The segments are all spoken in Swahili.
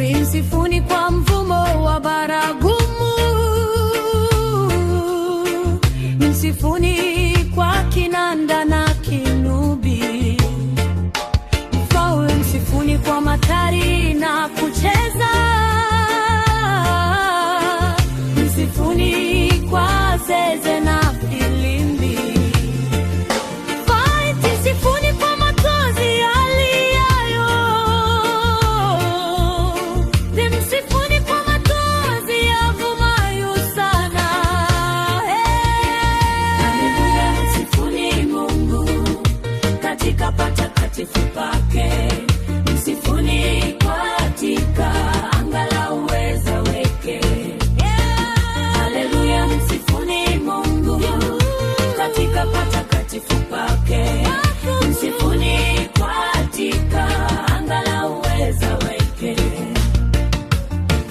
msifuni kwa mvumo wa baragumu, msifuni kwa kinanda na kinubi, mfawe msifuni kwa matari na kucheza, msifuni kwa zeze na filimbi, msifuni kwa machozi yaliayo, msifuni kwa machozi yavumayo sana. Haleluya, msifuni Mungu katika patakatifu pake, msifuni katika anga la uweza wake. Haleluya, msifuni Mungu katika patakatifu pake, msifuni katika anga la uweza wake.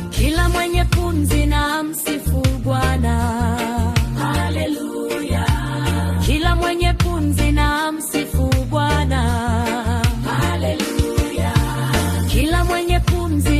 Kila mwenye pumzi na msifu Bwana. Haleluya, kila mwenye pumzi na msifu Bwana. Haleluya, kila mwenye pumzi